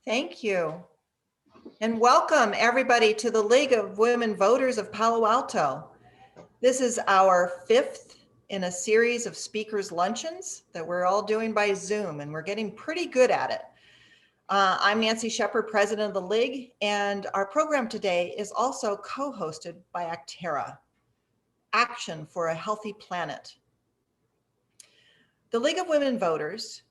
Thank you. And welcome everybody to the League of Women Voters of Palo Alto. This is our fifth in a series of speakers luncheons that we're all doing by Zoom, and we're getting pretty good at it. I'm Nancy Shepard, president of the League, and our program today is also co-hosted by Actera, Action for a Healthy Planet. The League of Women Voters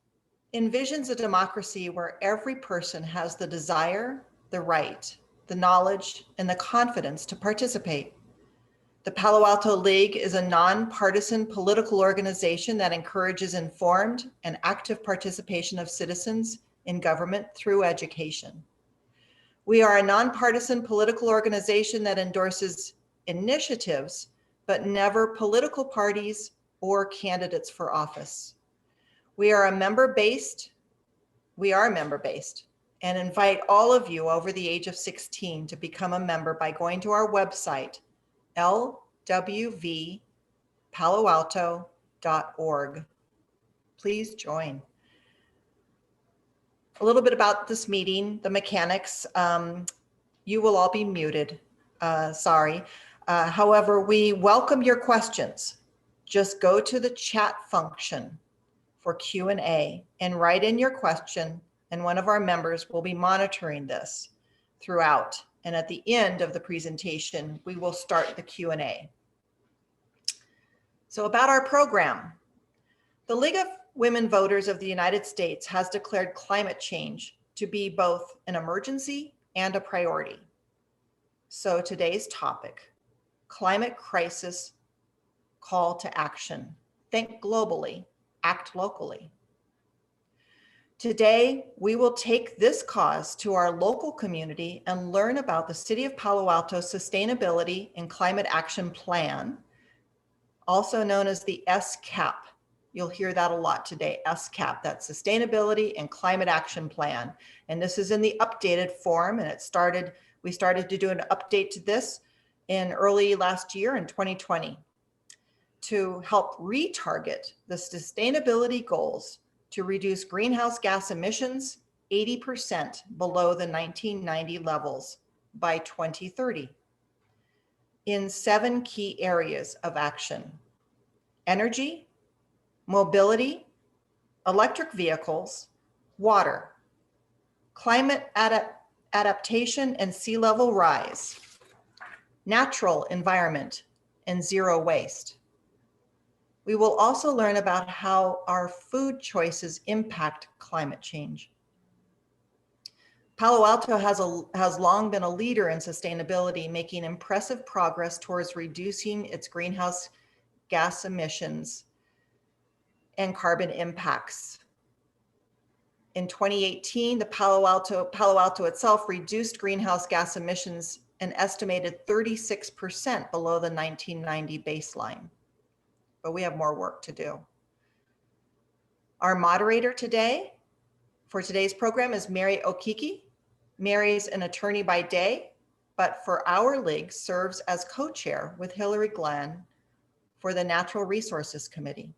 envisions a democracy where every person has the desire, the right, the knowledge, and the confidence to participate. The Palo Alto League is a nonpartisan political organization that encourages informed and active participation of citizens in government through education. We are a nonpartisan political organization that endorses initiatives, but never political parties or candidates for office. We are member-based and invite all of you over the age of 16 to become a member by going to our website, LWVPaloAlto.org. Please join. A little bit about this meeting, the mechanics. You will all be muted, sorry. However, we welcome your questions. Just go to the chat function for Q&A and write in your question, and one of our members will be monitoring this throughout. And at the end of the presentation, we will start the Q&A. So about our program, the League of Women Voters of the United States has declared climate change to be both an emergency and a priority. So today's topic, climate crisis, call to action. Think globally, act locally. Today, we will take this cause to our local community and learn about the City of Palo Alto's Sustainability and Climate Action Plan, also known as the SCAP. You'll hear that a lot today, SCAP, that's Sustainability and Climate Action Plan. And this is in the updated form, and we started to do an update to this in early last year in 2020 to help retarget the sustainability goals to reduce greenhouse gas emissions 80% below the 1990 levels by 2030 in 7 key areas of action: energy, mobility, electric vehicles, water, climate adaptation and sea level rise, natural environment, and zero waste. We will also learn about how our food choices impact climate change. Palo Alto has long been a leader in sustainability, making impressive progress towards reducing its greenhouse gas emissions and carbon impacts. In 2018, the Palo Alto itself reduced greenhouse gas emissions an estimated 36% below the 1990 baseline. But we have more work to do. Our moderator today for today's program is Mary Okiki. Mary's an attorney by day, but for our league serves as co-chair with Hillary Glenn for the Natural Resources Committee.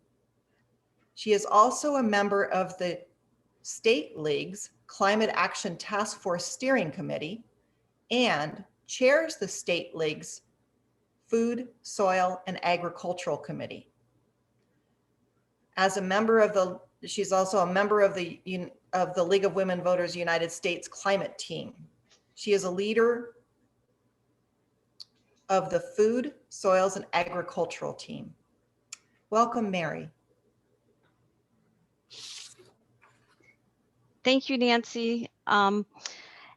She is also a member of the State League's Climate Action Task Force Steering Committee and chairs the State League's Food, Soil, and Agricultural Committee. She's also a member of the League of Women Voters United States climate team. She is a leader of the Food, Soils, and Agricultural team. Welcome, Mary. Thank you, Nancy. And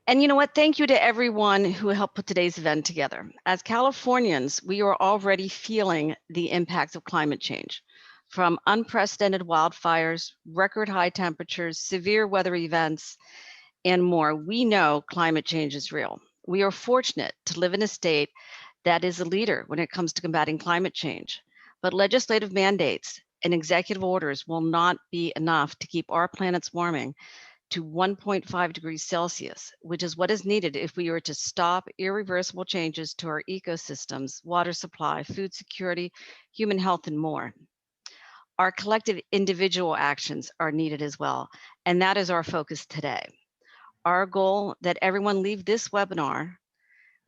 you know what? Thank you to everyone who helped put today's event together. As Californians, we are already feeling the impacts of climate change, from unprecedented wildfires, record high temperatures, severe weather events, and more. We know climate change is real. We are fortunate to live in a state that is a leader when it comes to combating climate change, but legislative mandates and executive orders will not be enough to keep our planet's warming to 1.5 degrees Celsius, which is what is needed if we are to stop irreversible changes to our ecosystems, water supply, food security, human health, and more. Our collective individual actions are needed as well, and that is our focus today. Our goal that everyone leave this webinar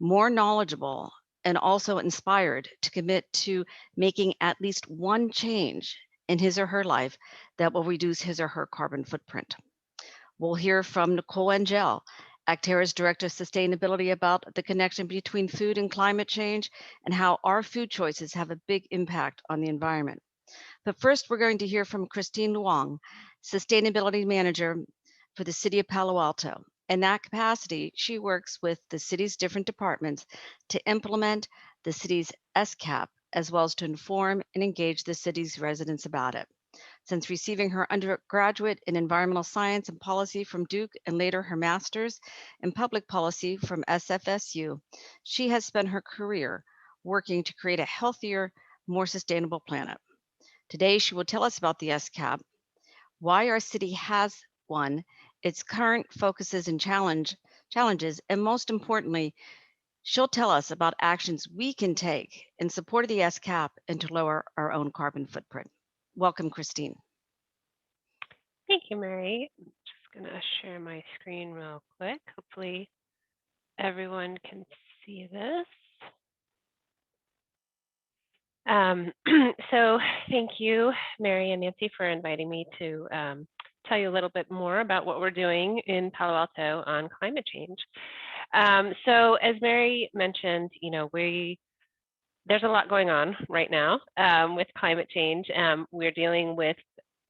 more knowledgeable and also inspired to commit to making at least one change in his or her life that will reduce his or her carbon footprint. We'll hear from Nicole Angel, Actera's Director of Sustainability, about the connection between food and climate change and how our food choices have a big impact on the environment. But first, we're going to hear from Christine Luong, Sustainability Manager for the City of Palo Alto. In that capacity, she works with the city's different departments to implement the city's SCAP, as well as to inform and engage the city's residents about it. Since receiving her undergraduate in environmental science and policy from Duke and later her master's in public policy from SFSU, she has spent her career working to create a healthier, more sustainable planet. Today, she will tell us about the SCAP, why our city has one, its current focuses and challenges, and most importantly, she'll tell us about actions we can take in support of the SCAP and to lower our own carbon footprint. Welcome, Christine. Thank you, Mary. I'm just going to share my screen real quick. Hopefully everyone can see this. So thank you, Mary and Nancy, for inviting me to tell you a little bit more about what we're doing in Palo Alto on climate change. So as Mary mentioned, there's a lot going on right now with climate change. We're dealing with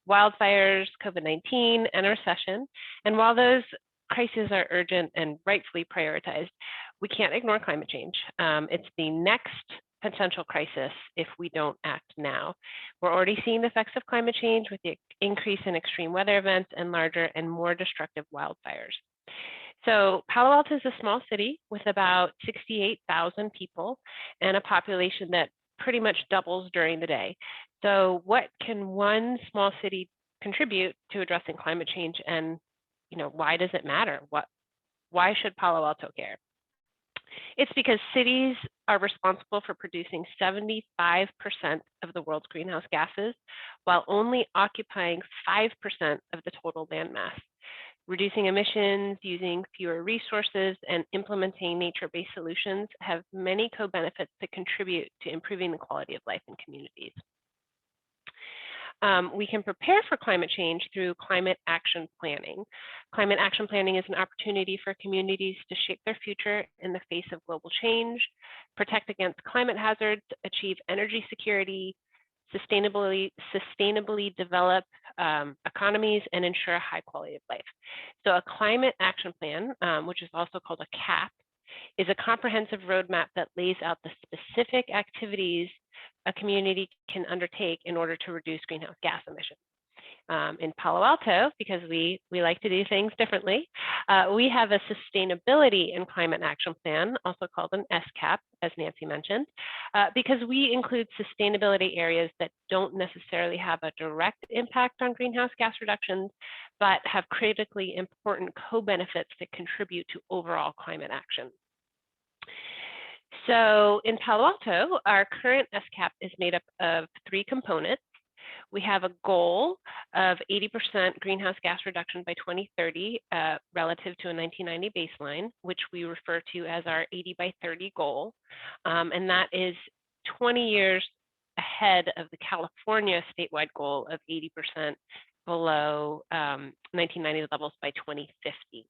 wildfires, COVID-19, and a recession. And while those crises are urgent and rightfully prioritized, we can't ignore climate change. It's the next potential crisis if we don't act now. We're already seeing the effects of climate change with the increase in extreme weather events and larger and more destructive wildfires. So Palo Alto is a small city with about 68,000 people and a population that pretty much doubles during the day. So what can one small city contribute to addressing climate change, and why does it matter? Why should Palo Alto care? It's because cities are responsible for producing 75% of the world's greenhouse gases, while only occupying 5% of the total land mass. Reducing emissions, using fewer resources, and implementing nature-based solutions have many co-benefits that contribute to improving the quality of life in communities. We can prepare for climate change through climate action planning. Climate action planning is an opportunity for communities to shape their future in the face of global change, protect against climate hazards, achieve energy security, sustainably develop economies, and ensure a high quality of life. So a climate action plan, which is also called a CAP, is a comprehensive roadmap that lays out the specific activities a community can undertake in order to reduce greenhouse gas emissions. In Palo Alto, because we like to do things differently, we have a sustainability and climate action plan, also called an SCAP, as Nancy mentioned, because we include sustainability areas that don't necessarily have a direct impact on greenhouse gas reductions, but have critically important co-benefits that contribute to overall climate action. So in Palo Alto, our current SCAP is made up of 3 components. We have a goal of 80% greenhouse gas reduction by 2030 relative to a 1990 baseline, which we refer to as our 80 by 30 goal. And that is 20 years ahead of the California statewide goal of 80% below 1990 levels by 2050.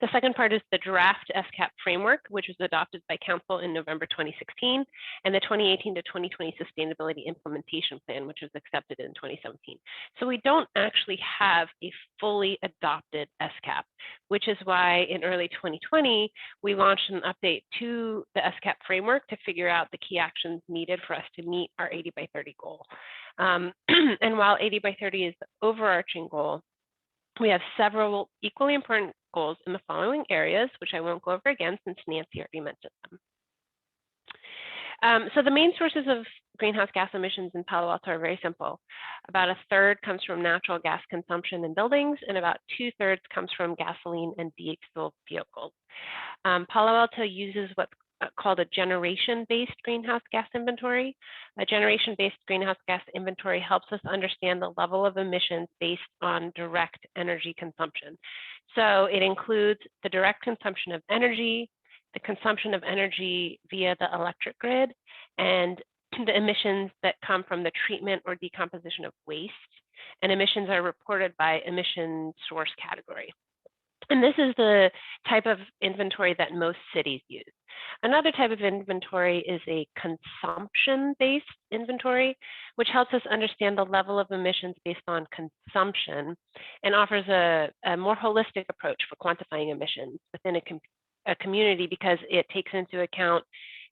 The second part is the draft SCAP framework, which was adopted by Council in November 2016, and the 2018 to 2020 Sustainability Implementation Plan, which was accepted in 2017. So we don't actually have a fully adopted SCAP, which is why in early 2020, we launched an update to the SCAP framework to figure out the key actions needed for us to meet our 80 by 30 goal. And while 80 by 30 is the overarching goal, we have several equally important goals in the following areas, which I won't go over again since Nancy already mentioned them. So the main sources of greenhouse gas emissions in Palo Alto are very simple. About 1/3 comes from natural gas consumption in buildings, and about 2/3 comes from gasoline and diesel vehicles. Palo Alto uses what's called a generation-based greenhouse gas inventory. A generation-based greenhouse gas inventory helps us understand the level of emissions based on direct energy consumption. So it includes the direct consumption of energy, the consumption of energy via the electric grid, and the emissions that come from the treatment or decomposition of waste. And emissions are reported by emission source category. And this is the type of inventory that most cities use. Another type of inventory is a consumption-based inventory, which helps us understand the level of emissions based on consumption and offers a more holistic approach for quantifying emissions within a community, because it takes into account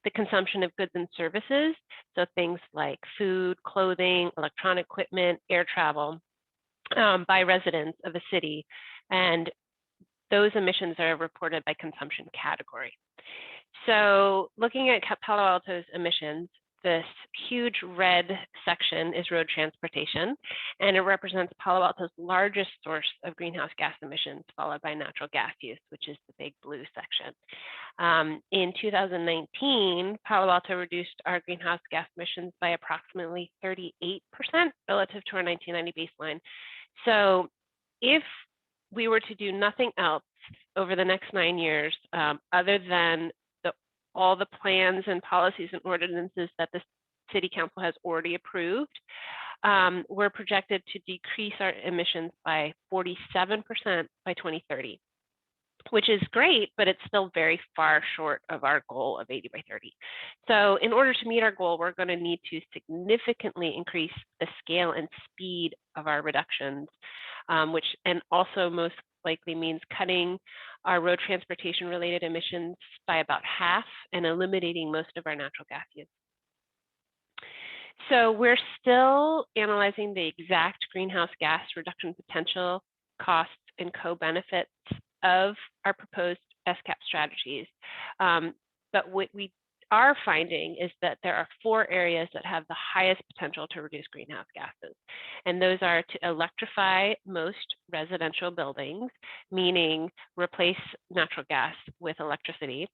the consumption of goods and services, so things like food, clothing, electronic equipment, air travel, by residents of a city. And those emissions are reported by consumption category. So looking at Palo Alto's emissions, this huge red section is road transportation, and it represents Palo Alto's largest source of greenhouse gas emissions, followed by natural gas use, which is the big blue section. In 2019, Palo Alto reduced our greenhouse gas emissions by approximately 38% relative to our 1990 baseline. So if we were to do nothing else over the next 9 years, other than all the plans and policies and ordinances that the City Council has already approved, we're projected to decrease our emissions by 47% by 2030, which is great, but it's still very far short of our goal of 80 by 30. So in order to meet our goal, we're going to need to significantly increase the scale and speed of our reductions, which also most likely means cutting our road transportation related emissions by about half and eliminating most of our natural gas use. So we're still analyzing the exact greenhouse gas reduction potential, costs, and co-benefits of our proposed SCAP strategies. But what we are finding is that there are 4 areas that have the highest potential to reduce greenhouse gases. And those are to electrify most residential buildings, meaning replace natural gas with electricity,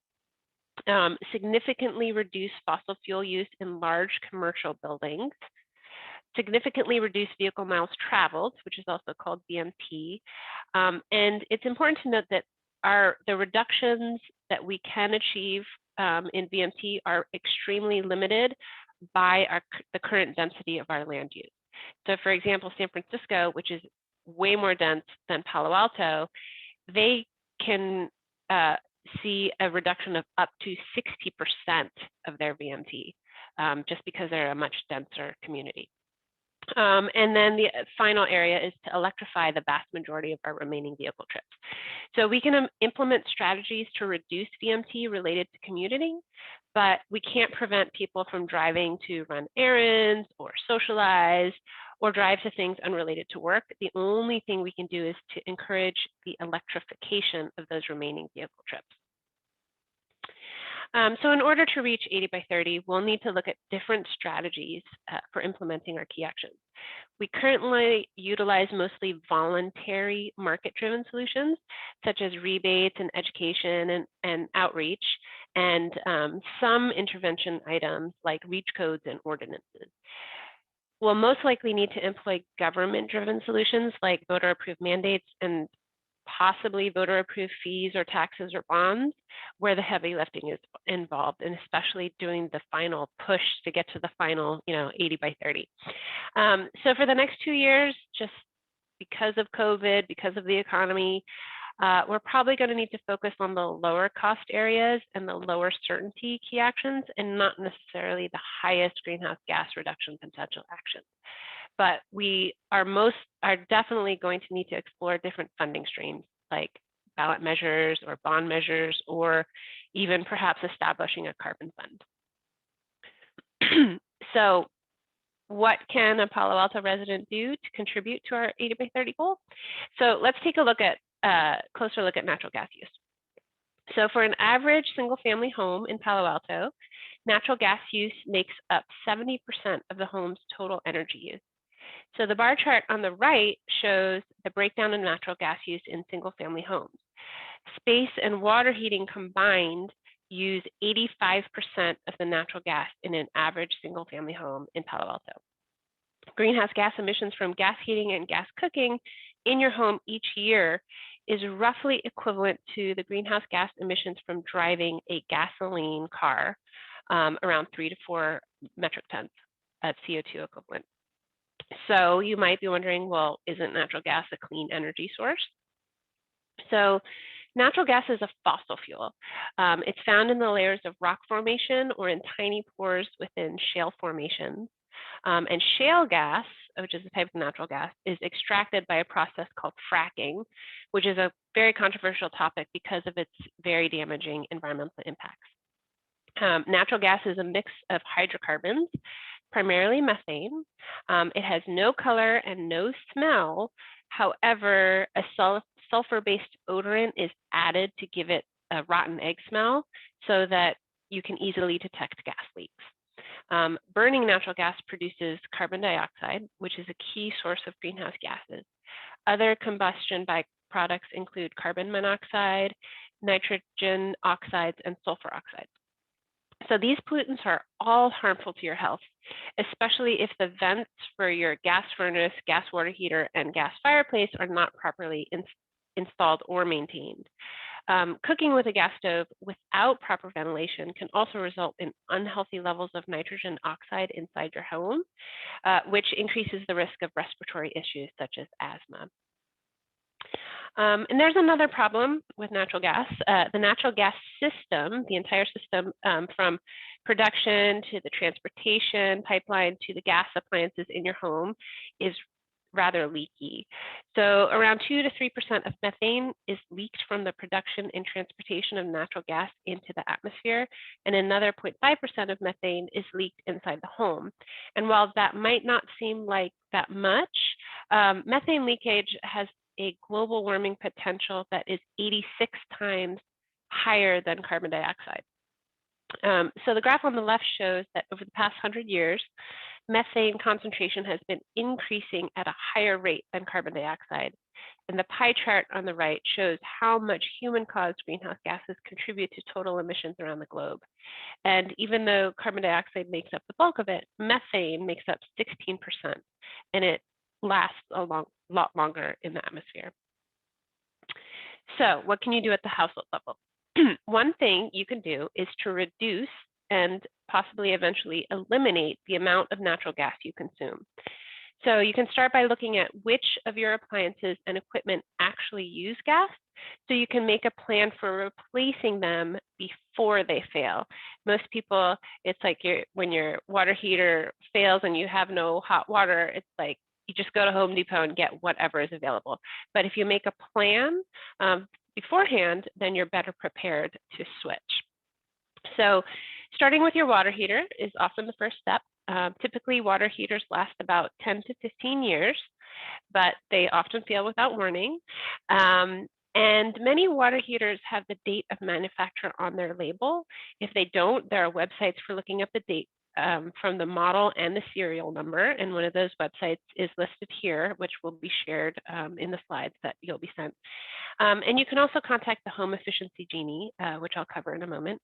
significantly reduce fossil fuel use in large commercial buildings, significantly reduce vehicle miles traveled, which is also called VMT. And it's important to note that the reductions that we can achieve in VMT are extremely limited by the current density of our land use. So for example, San Francisco, which is way more dense than Palo Alto, they can see a reduction of up to 60% of their VMT, just because they're a much denser community. And then the final area is to electrify the vast majority of our remaining vehicle trips. So we can implement strategies to reduce VMT related to commuting, but we can't prevent people from driving to run errands or socialize or drive to things unrelated to work. The only thing we can do is to encourage the electrification of those remaining vehicle trips. So in order to reach 80 by 30, we'll need to look at different strategies for implementing our key actions. We currently utilize mostly voluntary market-driven solutions, such as rebates and education and outreach, and some intervention items like REACH codes and ordinances. We'll most likely need to employ government-driven solutions like voter-approved mandates and possibly voter-approved fees or taxes or bonds, where the heavy lifting is involved, and especially doing the final push to get to the final, 80 by 30. So for the next 2 years, just because of COVID, because of the economy, we're probably going to need to focus on the lower cost areas and the lower certainty key actions, and not necessarily the highest greenhouse gas reduction potential actions. But we are definitely going to need to explore different funding streams like ballot measures or bond measures, or even perhaps establishing a carbon fund. So what can a Palo Alto resident do to contribute to our 80 by 30 goal? So let's take a closer look at natural gas use. So for an average single family home in Palo Alto, natural gas use makes up 70% of the home's total energy use. So the bar chart on the right shows the breakdown of natural gas use in single family homes. Space and water heating combined use 85% of the natural gas in an average single-family home in Palo Alto. Greenhouse gas emissions from gas heating and gas cooking in your home each year is roughly equivalent to the greenhouse gas emissions from driving a gasoline car, around 3 to 4 metric tons of CO2 equivalent. So you might be wondering, well, isn't natural gas a clean energy source? So natural gas is a fossil fuel. It's found in the layers of rock formation or in tiny pores within shale formations. And shale gas, which is a type of natural gas, is extracted by a process called fracking, which is a very controversial topic because of its very damaging environmental impacts. Natural gas is a mix of hydrocarbons, primarily methane. It has no color and no smell. However, a sulfur-based odorant is added to give it a rotten egg smell so that you can easily detect gas leaks. Burning natural gas produces carbon dioxide, which is a key source of greenhouse gases. Other combustion byproducts include carbon monoxide, nitrogen oxides, and sulfur oxides. So these pollutants are all harmful to your health, especially if the vents for your gas furnace, gas water heater, and gas fireplace are not properly installed or maintained. Cooking with a gas stove without proper ventilation can also result in unhealthy levels of nitrogen oxide inside your home, which increases the risk of respiratory issues such as asthma. And there's another problem with natural gas. The natural gas system, the entire system from production to the transportation pipeline to the gas appliances in your home is rather leaky. So around 2 to 3% of methane is leaked from the production and transportation of natural gas into the atmosphere, and another 0.5% of methane is leaked inside the home. And while that might not seem like that much, methane leakage has a global warming potential that is 86 times higher than carbon dioxide. So the graph on the left shows that over the past 100 years, methane concentration has been increasing at a higher rate than carbon dioxide. And the pie chart on the right shows how much human-caused greenhouse gases contribute to total emissions around the globe. And even though carbon dioxide makes up the bulk of it, methane makes up 16%, and it lasts a lot longer in the atmosphere. So what can you do at the household level? One thing you can do is to reduce and possibly eventually eliminate the amount of natural gas you consume. So you can start by looking at which of your appliances and equipment actually use gas, so you can make a plan for replacing them before they fail. Most people, it's like when your water heater fails and you have no hot water, it's like you just go to Home Depot and get whatever is available. But if you make a plan beforehand, then you're better prepared to switch. So starting with your water heater is often the first step. Typically, water heaters last about 10 to 15 years, but they often fail without warning. And many water heaters have the date of manufacture on their label. If they don't, there are websites for looking up the date from the model and the serial number. And one of those websites is listed here, which will be shared in the slides that you'll be sent. And you can also contact the Home Efficiency Genie, which I'll cover in a moment.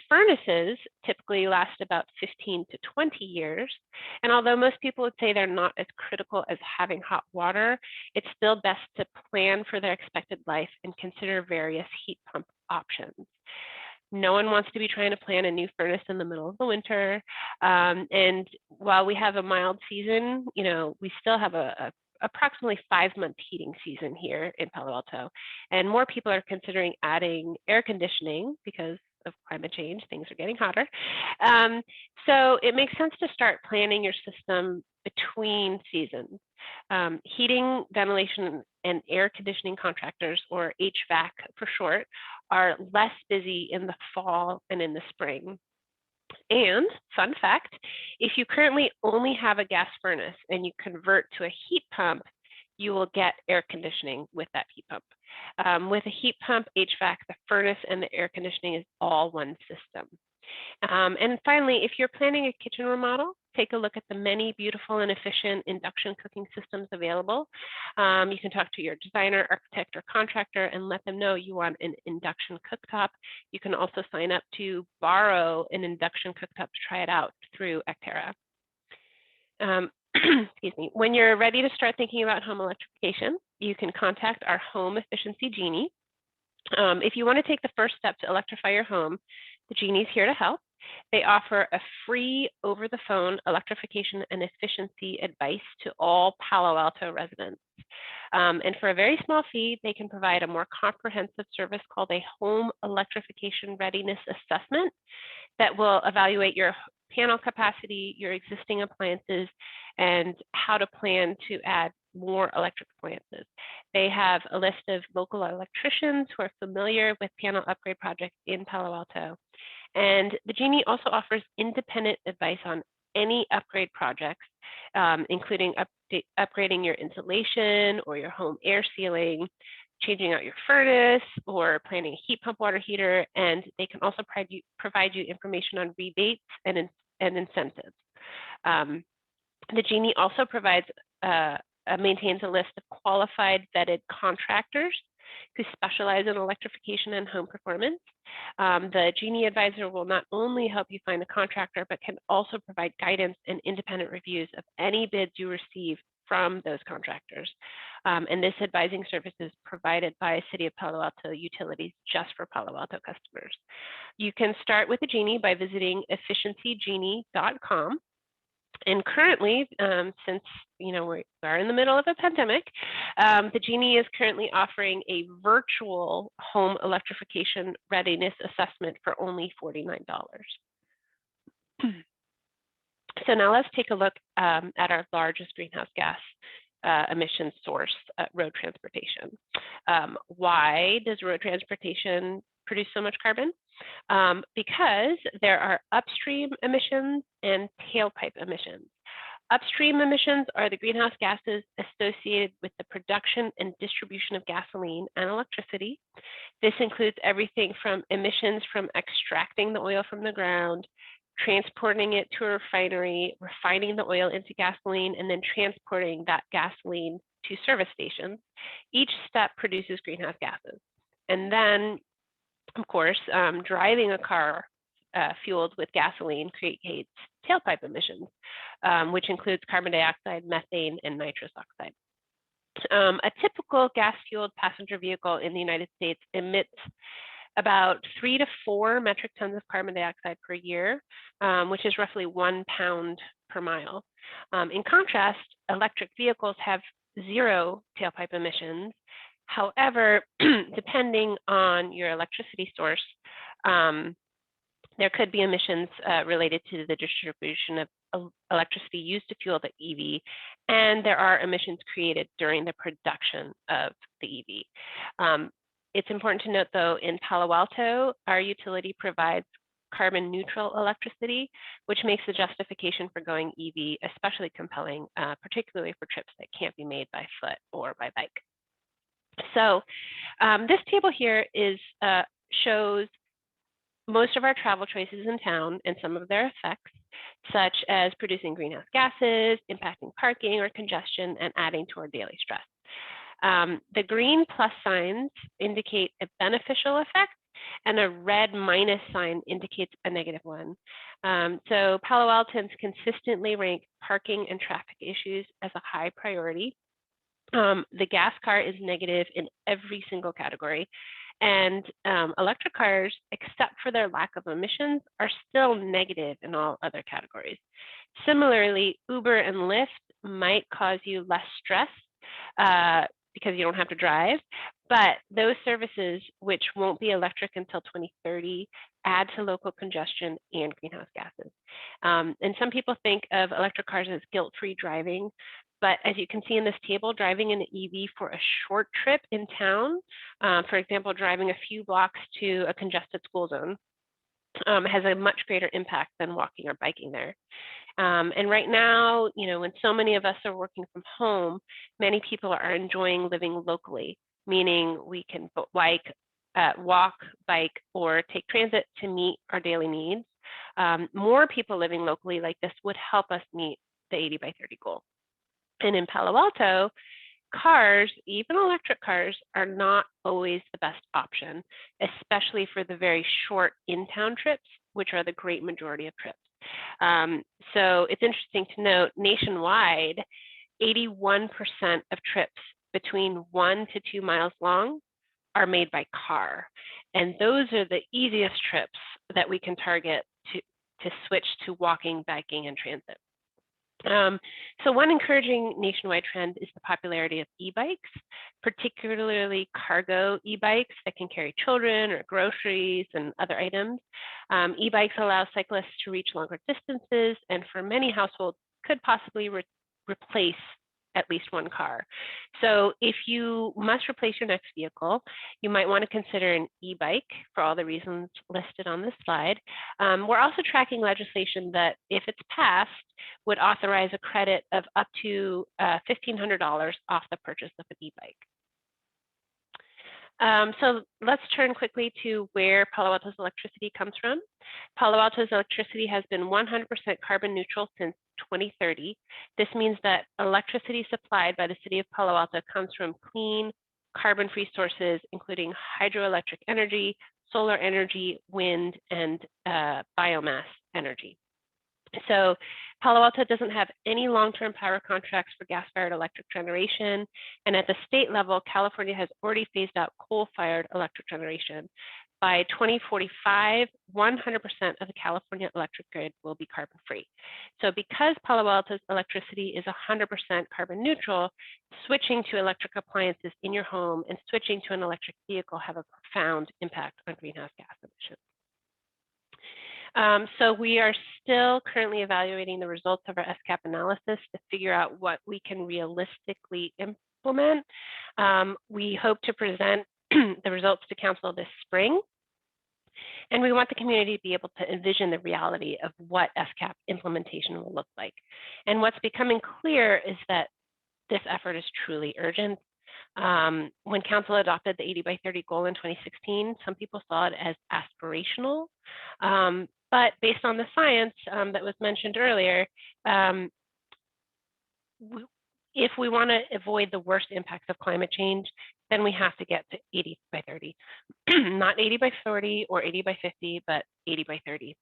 Furnaces typically last about 15 to 20 years. And although most people would say they're not as critical as having hot water, it's still best to plan for their expected life and consider various heat pump options. No one wants to be trying to plan a new furnace in the middle of the winter. And while we have a mild season, you know, we still have approximately 5-month heating season here in Palo Alto. And more people are considering adding air conditioning because of climate change, things are getting hotter. So it makes sense to start planning your system between seasons. Heating, ventilation, and air conditioning contractors, or HVAC for short, are less busy in the fall and in the spring. And fun fact, if you currently only have a gas furnace and you convert to a heat pump, you will get air conditioning with that heat pump. With a heat pump, HVAC, the furnace and the air conditioning is all one system. And finally, if you're planning a kitchen remodel, take a look at the many beautiful and efficient induction cooking systems available. You can talk to your designer, architect, or contractor and let them know you want an induction cooktop. You can also sign up to borrow an induction cooktop to try it out through Actera. Excuse me. When you're ready to start thinking about home electrification, you can contact our Home Efficiency Genie. If you want to take the first step to electrify your home, the Genie's here to help. They offer a free over-the-phone electrification and efficiency advice to all Palo Alto residents. And for a very small fee, they can provide a more comprehensive service called a home electrification readiness assessment that will evaluate your panel capacity, your existing appliances, and how to plan to add more electric appliances. They have a list of local electricians who are familiar with panel upgrade projects in Palo Alto. And the Genie also offers independent advice on any upgrade projects, including upgrading your insulation or your home air sealing, changing out your furnace, or planning a heat pump water heater. And they can also provide you information on rebates and incentives. The Genie also maintains a list of qualified vetted contractors who specialize in electrification and home performance. The Genie advisor will not only help you find a contractor, but can also provide guidance and independent reviews of any bids you receive from those contractors. And this advising service is provided by City of Palo Alto Utilities just for Palo Alto customers. You can start with the Genie by visiting efficiencygenie.com. And currently, since we are in the middle of a pandemic, the Genie is currently offering a virtual home electrification readiness assessment for only $49. So now let's take a look at our largest greenhouse gas emission source, road transportation. Why does road transportation produce so much carbon? Because there are upstream emissions and tailpipe emissions. Upstream emissions are the greenhouse gases associated with the production and distribution of gasoline and electricity. This includes everything from emissions from extracting the oil from the ground, transporting it to a refinery, refining the oil into gasoline, and then transporting that gasoline to service stations. Each step produces greenhouse gases. And then, of course, driving a car fueled with gasoline creates tailpipe emissions, which includes carbon dioxide, methane, and nitrous oxide. A typical gas-fueled passenger vehicle in the United States emits about 3 to 4 metric tons of carbon dioxide per year, which is roughly 1 pound per mile. In contrast, electric vehicles have 0 tailpipe emissions. However, depending on your electricity source, there could be emissions related to the distribution of electricity used to fuel the EV, and there are emissions created during the production of the EV. It's important to note, though, in Palo Alto, our utility provides carbon neutral electricity, which makes the justification for going EV especially compelling, particularly for trips that can't be made by foot or by bike. So this table here shows most of our travel choices in town and some of their effects, such as producing greenhouse gases, impacting parking or congestion, and adding to our daily stress. The green plus signs indicate a beneficial effect, and a red minus sign indicates a negative one. So Palo Altans consistently rank parking and traffic issues as a high priority. The gas car is negative in every single category, and electric cars, except for their lack of emissions, are still negative in all other categories. Similarly, Uber and Lyft might cause you less stress because you don't have to drive, but those services, which won't be electric until 2030, add to local congestion and greenhouse gases. And some people think of electric cars as guilt-free driving, but as you can see in this table, driving an EV for a short trip in town, for example, driving a few blocks to a congested school zone, has a much greater impact than walking or biking there. And right now, when so many of us are working from home, many people are enjoying living locally, meaning we can bike walk, bike, or take transit to meet our daily needs, more people living locally like this would help us meet the 80 by 30 goal. And in Palo Alto, cars, even electric cars, are not always the best option, especially for the very short in-town trips, which are the great majority of trips. So it's interesting to note, nationwide, 81% of trips between 1 to 2 miles long are made by car. And those are the easiest trips that we can target to switch to walking, biking, and transit. So one encouraging nationwide trend is the popularity of e-bikes, particularly cargo e-bikes that can carry children or groceries and other items. E-bikes allow cyclists to reach longer distances, and for many households could possibly replace at least one car. So if you must replace your next vehicle, you might want to consider an e-bike for all the reasons listed on this slide. We're also tracking legislation that, if it's passed, would authorize a credit of up to $1,500 off the purchase of an e-bike. So let's turn quickly to where Palo Alto's electricity comes from. Palo Alto's electricity has been 100% carbon neutral since 2030. This means that electricity supplied by the city of Palo Alto comes from clean, carbon-free sources, including hydroelectric energy, solar energy, wind, and biomass energy. So Palo Alto doesn't have any long-term power contracts for gas-fired electric generation. And at the state level, California has already phased out coal-fired electric generation. By 2045, 100% of the California electric grid will be carbon-free. So because Palo Alto's electricity is 100% carbon neutral, switching to electric appliances in your home and switching to an electric vehicle have a profound impact on greenhouse gas emissions. So we are still currently evaluating the results of our SCAP analysis to figure out what we can realistically implement. We hope to present the results to council this spring. And we want the community to be able to envision the reality of what SCAP implementation will look like. And what's becoming clear is that this effort is truly urgent. When council adopted the 80 by 30 goal in 2016, some people saw it as aspirational. But based on the science that was mentioned earlier, if we want to avoid the worst impacts of climate change, then we have to get to 80 by 30. Not 80 by 40 or 80 by 50, but 80 by 30.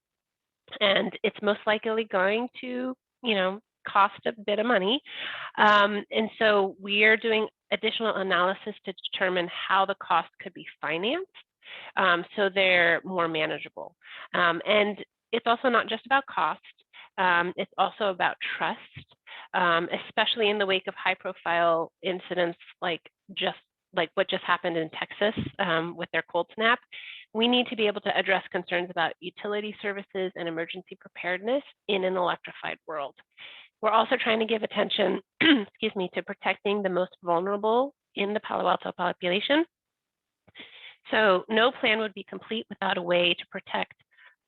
And it's most likely going to, cost a bit of money. And so we are doing additional analysis to determine how the cost could be financed. So they're more manageable. And it's also not just about cost, it's also about trust, especially in the wake of high-profile incidents like what just happened in Texas with their cold snap. We need to be able to address concerns about utility services and emergency preparedness in an electrified world. We're also trying to give attention, to protecting the most vulnerable in the Palo Alto population. So no plan would be complete without a way to protect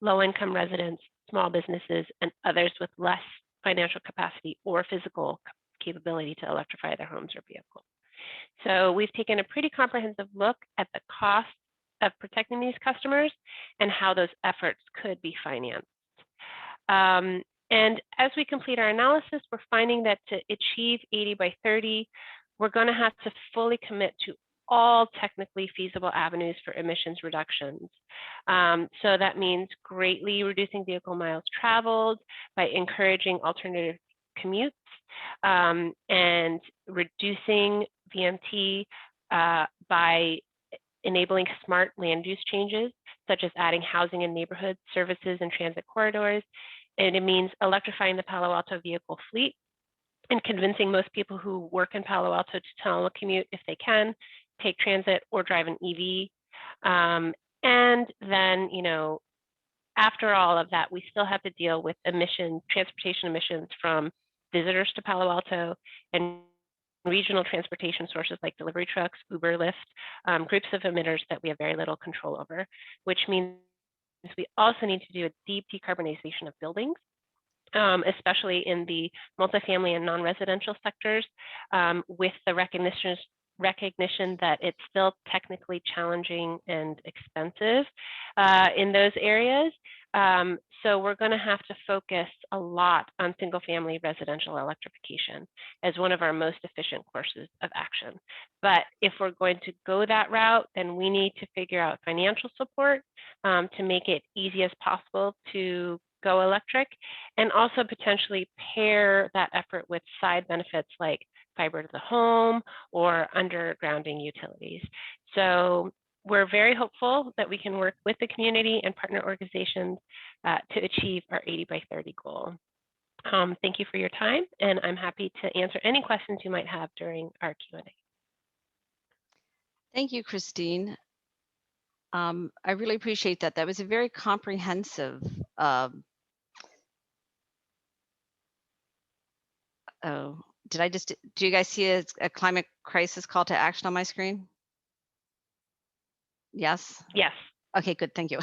low-income residents, small businesses, and others with less financial capacity or physical capability to electrify their homes or vehicles. So we've taken a pretty comprehensive look at the cost of protecting these customers and how those efforts could be financed. And as we complete our analysis, we're finding that to achieve 80 by 30, we're going to have to fully commit to all technically feasible avenues for emissions reductions. So that means greatly reducing vehicle miles traveled by encouraging alternative commutes and reducing VMT by enabling smart land use changes, such as adding housing and neighborhood services and transit corridors. And it means electrifying the Palo Alto vehicle fleet and convincing most people who work in Palo Alto to telecommute if they can, take transit or drive an EV. And then, after all of that, we still have to deal with transportation emissions from visitors to Palo Alto and regional transportation sources like delivery trucks, Uber, Lyft, groups of emitters that we have very little control over, which means we also need to do a deep decarbonization of buildings, especially in the multifamily and non-residential sectors, with the recognition recognition that it's still technically challenging and expensive in those areas. So we're going to have to focus a lot on single-family residential electrification as one of our most efficient courses of action. But if we're going to go that route, then we need to figure out financial support to make it easy as possible to go electric, and also potentially pair that effort with side benefits like fiber to the home or undergrounding utilities. So we're very hopeful that we can work with the community and partner organizations to achieve our 80 by 30 goal. Thank you for your time, and I'm happy to answer any questions you might have during our Q&A. Thank you, Christine. I really appreciate that. That was a very comprehensive oh, do you guys see a climate crisis call to action on my screen? Yes? Yes. Okay, good, thank you.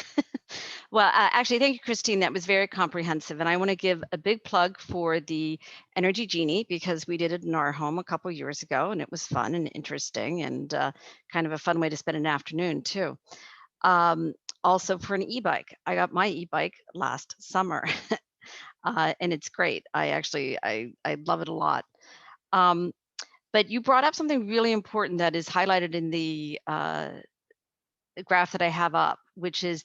Well, actually, thank you, Christine. That was very comprehensive. And I want to give a big plug for the Energy Genie, because we did it in our home a couple years ago, and it was fun and interesting, and kind of a fun way to spend an afternoon too. Also for an e-bike. I got my e-bike last summer. And it's great. I love it a lot. But you brought up something really important that is highlighted in the graph that I have up, which is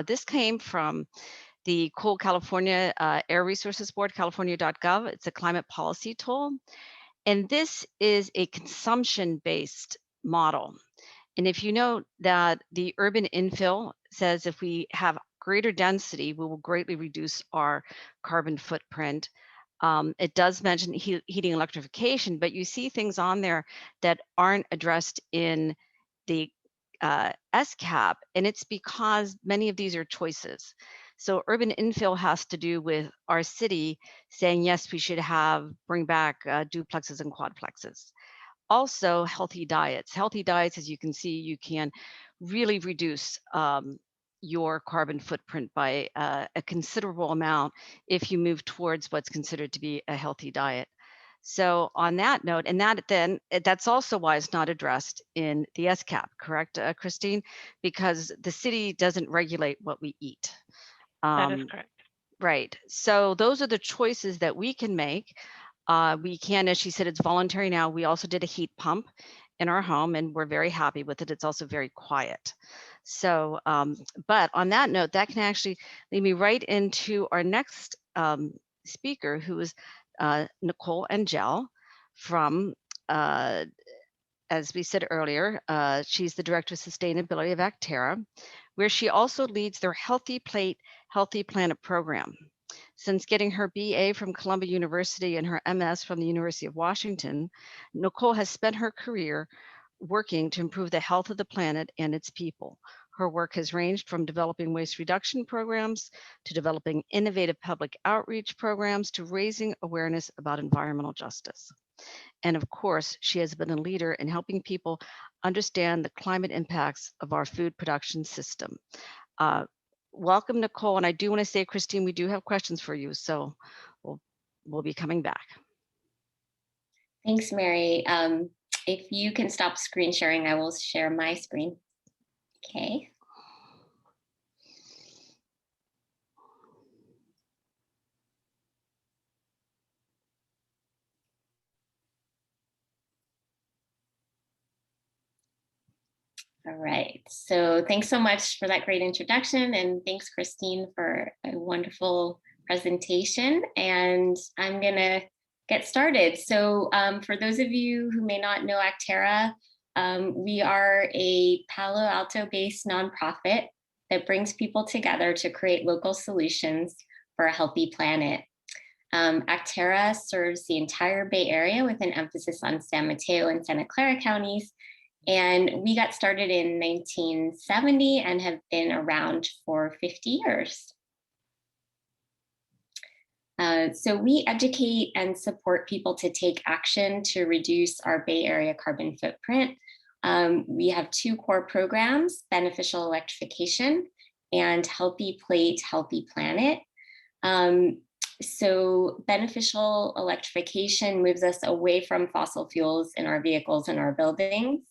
this came from the Coal California Air Resources Board, california.gov. It's a climate policy tool. And this is a consumption-based model. And if you know that the urban infill says if we have greater density, we will greatly reduce our carbon footprint. It does mention heating electrification, but you see things on there that aren't addressed in the SCAP, and it's because many of these are choices. So urban infill has to do with our city saying, yes, we should bring back duplexes and quadplexes. Also, healthy diets. Healthy diets, as you can see, you can really reduce your carbon footprint by a considerable amount if you move towards what's considered to be a healthy diet. So on that note, and that's also why it's not addressed in the SCAP, correct, Christine? Because the city doesn't regulate what we eat. That is correct. Right. So those are the choices that we can make. We can, as she said, it's voluntary now. We also did a heat pump in our home, and we're very happy with it. It's also very quiet. So, but on that note, that can actually lead me right into our next speaker, who is Nicole Angel from, as we said earlier, she's the Director of Sustainability of Actera, where she also leads their Healthy Plate, Healthy Planet program. Since getting her BA from Columbia University and her MS from the University of Washington, Nicole has spent her career working to improve the health of the planet and its people. Her work has ranged from developing waste reduction programs to developing innovative public outreach programs to raising awareness about environmental justice. And of course, she has been a leader in helping people understand the climate impacts of our food production system. Welcome, Nicole. And I do want to say, Christine, we do have questions for you, so we'll be coming back. Thanks, Mary. If you can stop screen sharing, I will share my screen. Okay. All right, so thanks so much for that great introduction, and thanks, Christine, for a wonderful presentation. And I'm gonna get started. So for those of you who may not know Actera, we are a Palo Alto-based nonprofit that brings people together to create local solutions for a healthy planet. Actera serves the entire Bay Area with an emphasis on San Mateo and Santa Clara counties. And we got started in 1970 and have been around for 50 years. So we educate and support people to take action to reduce our Bay Area carbon footprint. We have two core programs, Beneficial Electrification and Healthy Plate, Healthy Planet. So beneficial electrification moves us away from fossil fuels in our vehicles and our buildings.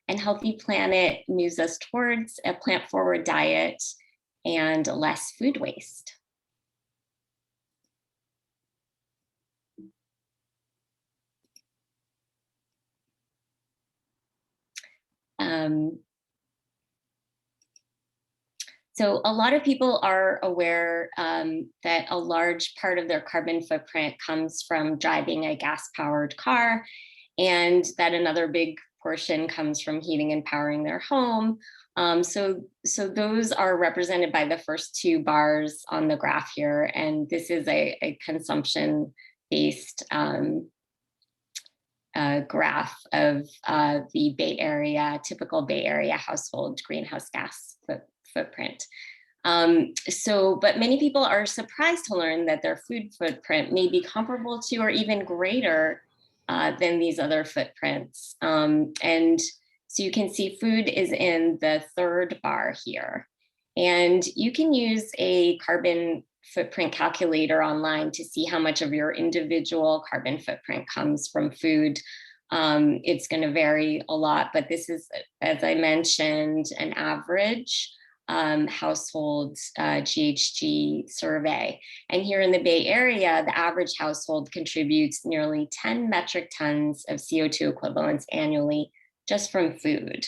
And Healthy Planet moves us towards a plant-forward diet and less food waste. So a lot of people are aware that a large part of their carbon footprint comes from driving a gas-powered car, and that another big portion comes from heating and powering their home. So those are represented by the first two bars on the graph here, and this is a consumption-based graph of the Bay Area, typical Bay Area household greenhouse gas footprint. But many people are surprised to learn that their food footprint may be comparable to or even greater than these other footprints. And so you can see food is in the third bar here. And you can use a carbon footprint calculator online to see how much of your individual carbon footprint comes from food. It's going to vary a lot, but this is, as I mentioned, an average household GHG survey. And here in the Bay Area, the average household contributes nearly 10 metric tons of CO2 equivalents annually just from food.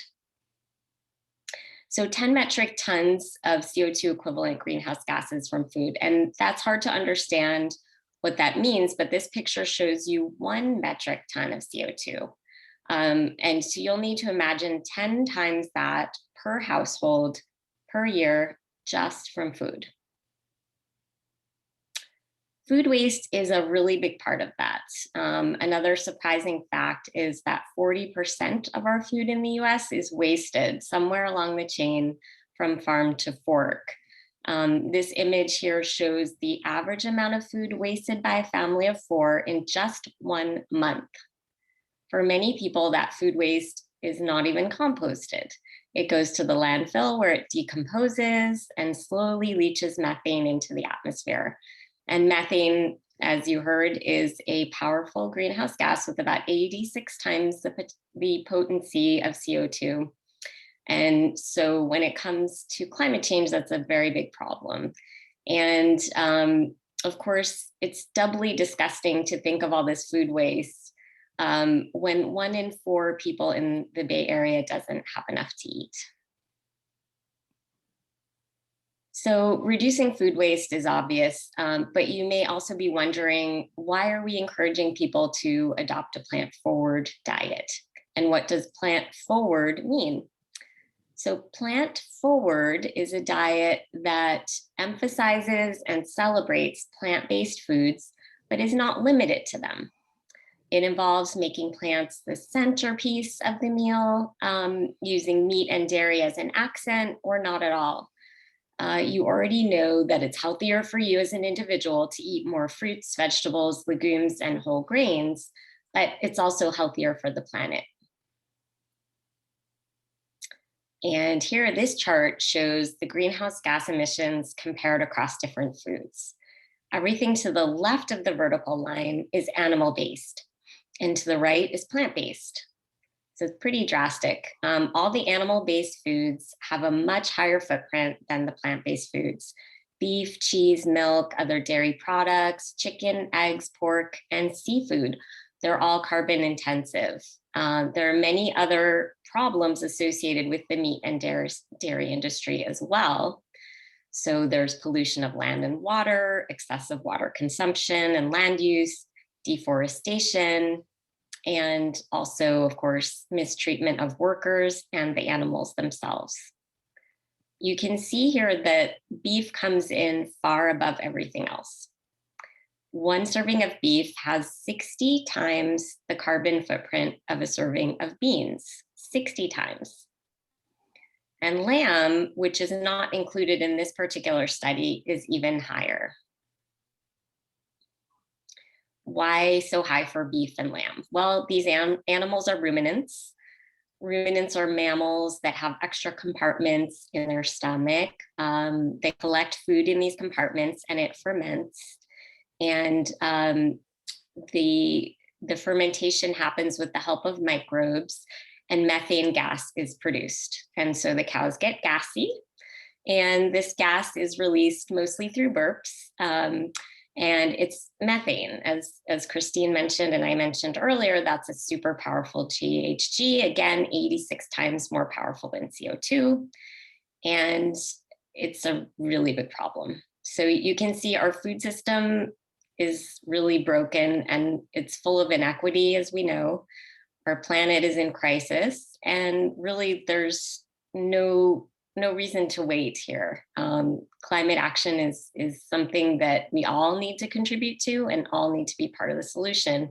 So 10 metric tons of CO2 equivalent greenhouse gases from food. And that's hard to understand what that means, but this picture shows you 1 metric ton of CO2. And so you'll need to imagine 10 times that per household per year just from food. Food waste is a really big part of that. Another surprising fact is that 40% of our food in the US is wasted somewhere along the chain from farm to fork. This image here shows the average amount of food wasted by a family of 4 in just 1 month. For many people, that food waste is not even composted. It goes to the landfill where it decomposes and slowly leaches methane into the atmosphere. And methane, as you heard, is a powerful greenhouse gas with about 86 times the potency of CO2. And so when it comes to climate change, that's a very big problem. And of course, it's doubly disgusting to think of all this food waste when 1 in 4 people in the Bay Area doesn't have enough to eat. So reducing food waste is obvious, but you may also be wondering, why are we encouraging people to adopt a plant-forward diet? And what does plant-forward mean? So plant-forward is a diet that emphasizes and celebrates plant-based foods, but is not limited to them. It involves making plants the centerpiece of the meal, using meat and dairy as an accent, or not at all. You already know that it's healthier for you as an individual to eat more fruits, vegetables, legumes, and whole grains, but it's also healthier for the planet. And here, this chart shows the greenhouse gas emissions compared across different foods. Everything to the left of the vertical line is animal-based, and to the right is plant-based. So it's pretty drastic. All the animal-based foods have a much higher footprint than the plant-based foods. Beef, cheese, milk, other dairy products, chicken, eggs, pork, and seafood. They're all carbon intensive. There are many other problems associated with the meat and dairy industry as well. So there's pollution of land and water, excessive water consumption and land use, deforestation, and also, of course, mistreatment of workers and the animals themselves. You can see here that beef comes in far above everything else. 1 serving of beef has 60 times the carbon footprint of a serving of beans, 60 times. And lamb, which is not included in this particular study, is even higher. Why so high for beef and lamb? Well, these animals are ruminants. Ruminants are mammals that have extra compartments in their stomach. They collect food in these compartments and it ferments. And the fermentation happens with the help of microbes, and methane gas is produced. And so the cows get gassy, and this gas is released mostly through burps. And it's methane, as Christine mentioned, and I mentioned earlier, that's a super powerful GHG, again, 86 times more powerful than CO2. And it's a really big problem. So you can see our food system is really broken, and it's full of inequity, as we know. Our planet is in crisis, and really there's no reason to wait here. Climate action is something that we all need to contribute to and all need to be part of the solution.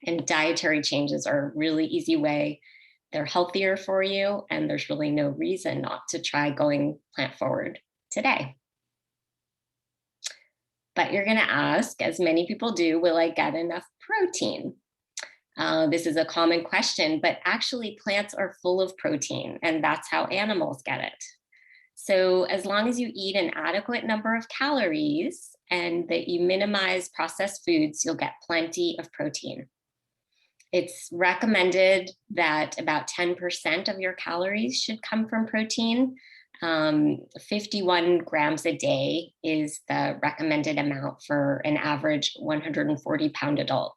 And dietary changes are a really easy way. They're healthier for you, and there's really no reason not to try going plant forward today. But you're gonna ask, as many people do, will I get enough protein? This is a common question, but actually plants are full of protein, and that's how animals get it. So as long as you eat an adequate number of calories and that you minimize processed foods, you'll get plenty of protein. It's recommended that about 10% of your calories should come from protein. 51 grams a day is the recommended amount for an average 140-pound adult.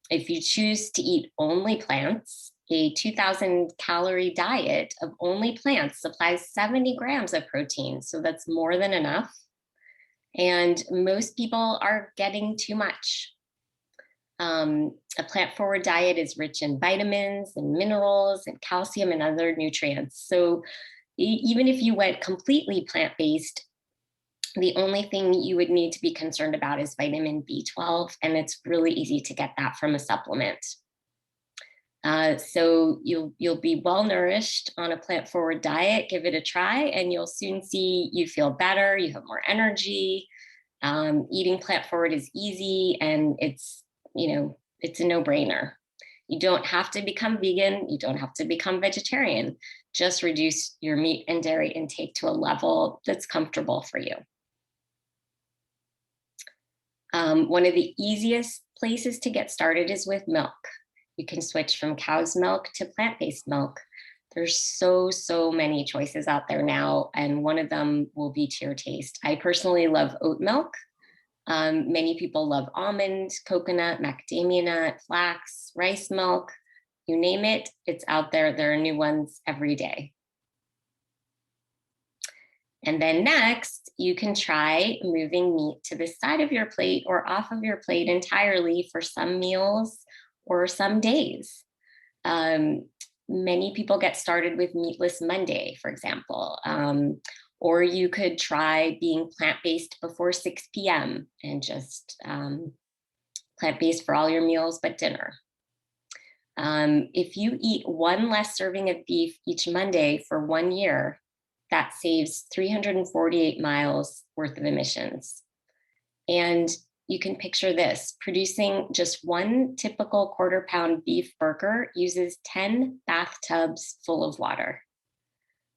If you choose to eat only plants, a 2,000 calorie diet of only plants supplies 70 grams of protein. So that's more than enough. And most people are getting too much. A plant forward diet is rich in vitamins and minerals and calcium and other nutrients. So even if you went completely plant-based, the only thing you would need to be concerned about is vitamin B12, and it's really easy to get that from a supplement. So you'll be well nourished on a plant forward diet. Give it a try, and you'll soon see you feel better. You have more energy. Eating plant forward is easy, and it's a no-brainer. You don't have to become vegan. You don't have to become vegetarian. Just reduce your meat and dairy intake to a level that's comfortable for you. One of the easiest places to get started is with milk. You can switch from cow's milk to plant-based milk. There's so many choices out there now, and one of them will be to your taste. I personally love oat milk. Many people love almond, coconut, macadamia nut, flax, rice milk, you name it, it's out there. There are new ones every day. And then next, you can try moving meat to the side of your plate or off of your plate entirely for some meals or some days. Many people get started with Meatless Monday, for example. Or you could try being plant-based before 6 p.m. and just plant-based for all your meals but dinner. If you eat one less serving of beef each Monday for 1 year, that saves 348 miles worth of emissions. And you can picture this, producing just one typical quarter-pound beef burger uses 10 bathtubs full of water.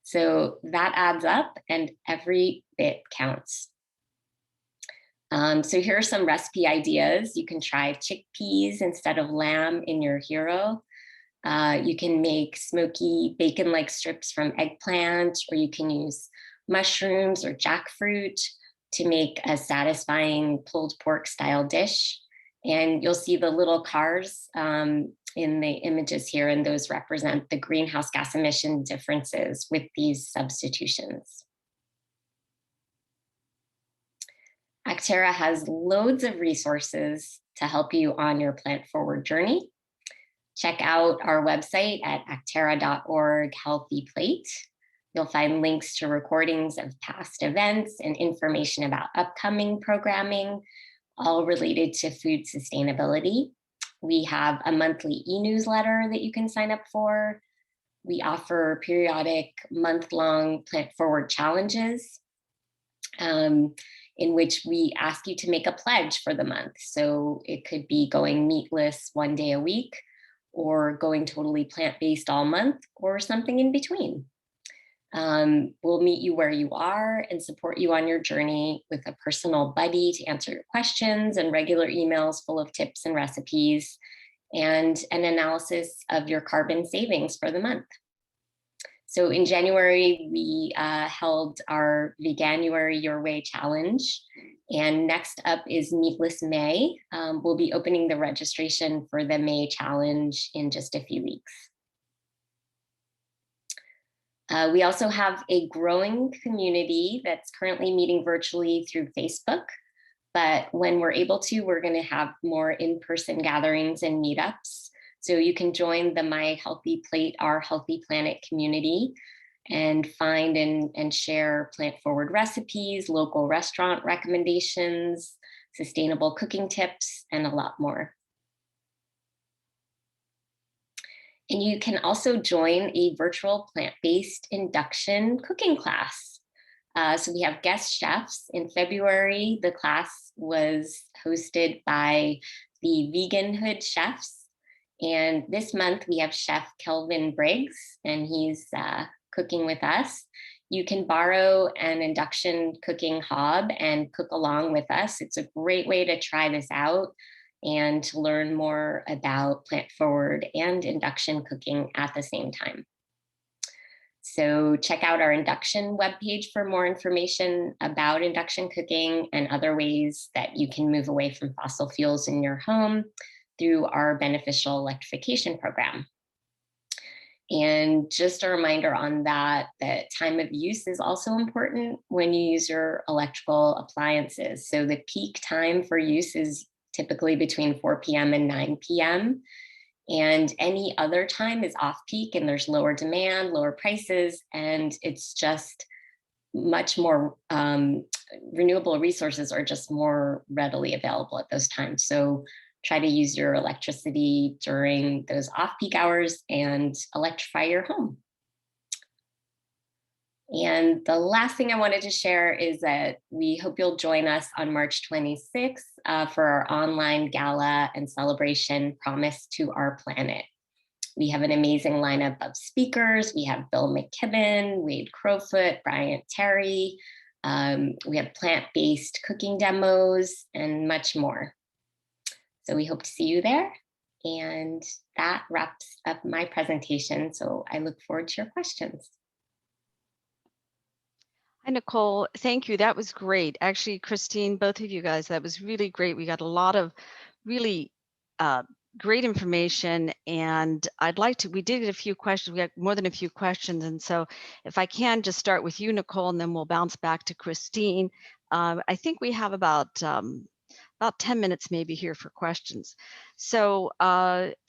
So that adds up, and every bit counts. So here are some recipe ideas. You can try chickpeas instead of lamb in your hero. You can make smoky bacon-like strips from eggplant, or you can use mushrooms or jackfruit to make a satisfying pulled pork style dish. And you'll see the little cars in the images here, and those represent the greenhouse gas emission differences with these substitutions. Actera has loads of resources to help you on your plant forward journey. Check out our website at actera.org Healthy Plate. You'll find links to recordings of past events and information about upcoming programming, all related to food sustainability. We have a monthly e-newsletter that you can sign up for. We offer periodic month-long plant forward challenges in which we ask you to make a pledge for the month. So it could be going meatless 1 day a week, or going totally plant-based all month, or something in between. We'll meet you where you are and support you on your journey with a personal buddy to answer your questions and regular emails full of tips and recipes and an analysis of your carbon savings for the month. So in January, we held our Veganuary Your Way Challenge. And next up is Meatless May. We'll be opening the registration for the May Challenge in just a few weeks. We also have a growing community that's currently meeting virtually through Facebook. But when we're able to, we're going to have more in-person gatherings and meetups. So you can join the My Healthy Plate, Our Healthy Planet community and find and share plant-forward recipes, local restaurant recommendations, sustainable cooking tips, and a lot more. And you can also join a virtual plant-based induction cooking class. So we have guest chefs. In February, the class was hosted by the Veganhood chefs. And this month we have Chef Kelvin Briggs, and he's cooking with us. You can borrow an induction cooking hob and cook along with us. It's a great way to try this out and to learn more about plant forward and induction cooking at the same time. So check out our induction webpage for more information about induction cooking and other ways that you can move away from fossil fuels in your home through our beneficial electrification program. And just a reminder on that, that time of use is also important when you use your electrical appliances. So the peak time for use is typically between 4 p.m. and 9 p.m. And any other time is off peak and there's lower demand, lower prices, and it's just much more, renewable resources are just more readily available at those times. So try to use your electricity during those off-peak hours and electrify your home. And the last thing I wanted to share is that we hope you'll join us on March 26th for our online gala and celebration, Promise to Our Planet. We have an amazing lineup of speakers. We have Bill McKibben, Wade Crowfoot, Bryant Terry. We have plant-based cooking demos and much more. So we hope to see you there. And that wraps up my presentation. So I look forward to your questions. Hi, Nicole. Thank you. That was great. Actually, Christine, both of you guys, that was really great. We got a lot of really great information. And I'd like to, we did get a few questions. We got more than a few questions. And so if I can just start with you, Nicole, and then we'll bounce back to Christine. I think we have about 10 minutes maybe here for questions. So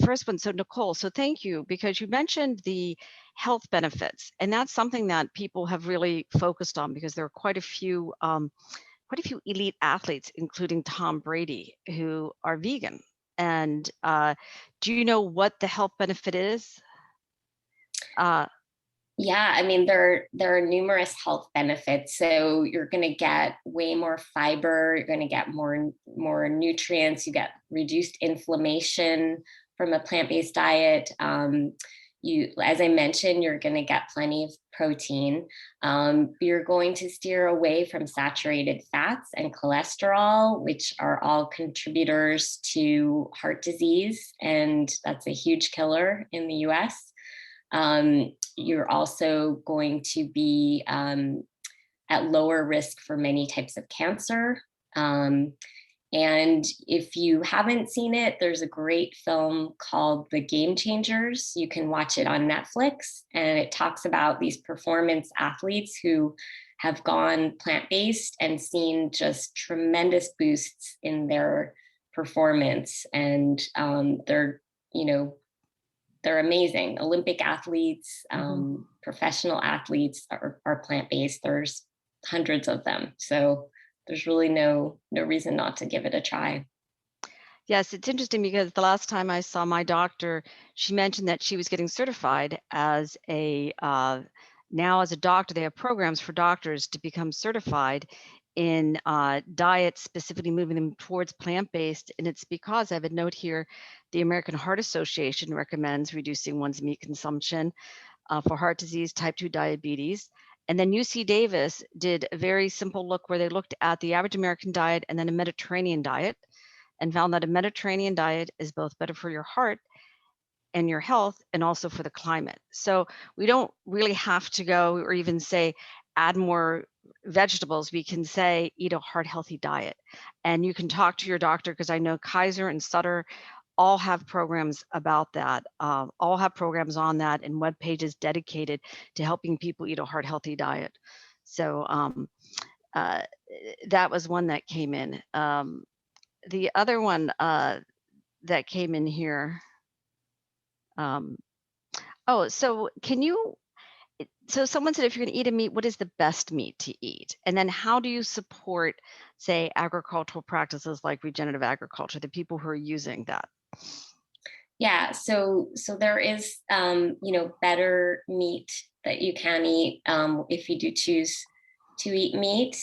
first one, so Nicole, so thank you, because you mentioned the health benefits, and that's something that people have really focused on because there are quite a few elite athletes, including Tom Brady, who are vegan. And do you know what the health benefit is? Yeah, I mean, there are numerous health benefits. So you're going to get way more fiber, you're going to get more nutrients, you get reduced inflammation from a plant-based diet. As I mentioned, you're going to get plenty of protein. You're going to steer away from saturated fats and cholesterol, which are all contributors to heart disease, and that's a huge killer in the US. You're also going to be at lower risk for many types of cancer. And if you haven't seen it, there's a great film called The Game Changers. You can watch it on Netflix, and it talks about these performance athletes who have gone plant-based and seen just tremendous boosts in their performance. And they're amazing. Olympic athletes, professional athletes are plant-based. There's hundreds of them. So there's really no reason not to give it a try. Yes, it's interesting because the last time I saw my doctor, she mentioned that she was getting certified as now as a doctor. They have programs for doctors to become certified in diets, specifically moving them towards plant-based. And it's because I have a note here, the American Heart Association recommends reducing one's meat consumption. for heart disease, type 2 diabetes. And then UC Davis did a very simple look where they looked at the average American diet and then a Mediterranean diet, and found that a Mediterranean diet is both better for your heart and your health and also for the climate. So we don't really have to go or even say add more vegetables. We can say eat a heart healthy diet. And you can talk to your doctor, because I know Kaiser and Sutter all have programs about that, all have programs on that and web pages dedicated to helping people eat a heart healthy diet. So that was one that came in. The other one that came in here. Oh, so can you, so someone said, if you're going to eat a meat, what is the best meat to eat? And then how do you support, say, agricultural practices like regenerative agriculture, the people who are using that? Yeah, so there is, better meat that you can eat if you do choose to eat meat.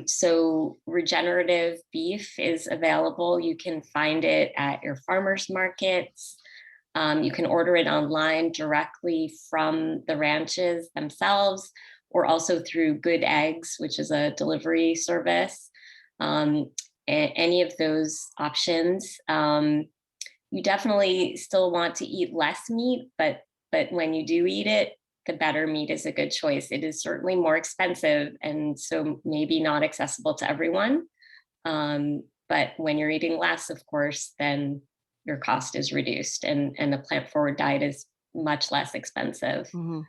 So regenerative beef is available. You can find it at your farmers markets. You can order it online directly from the ranches themselves, or also through Good Eggs, which is a delivery service. Any of those options. You definitely still want to eat less meat, but when you do eat it, the better meat is a good choice. It is certainly more expensive, and so maybe not accessible to everyone. But when you're eating less, of course, then your cost is reduced, and the plant-forward diet is much less expensive. Mm-hmm.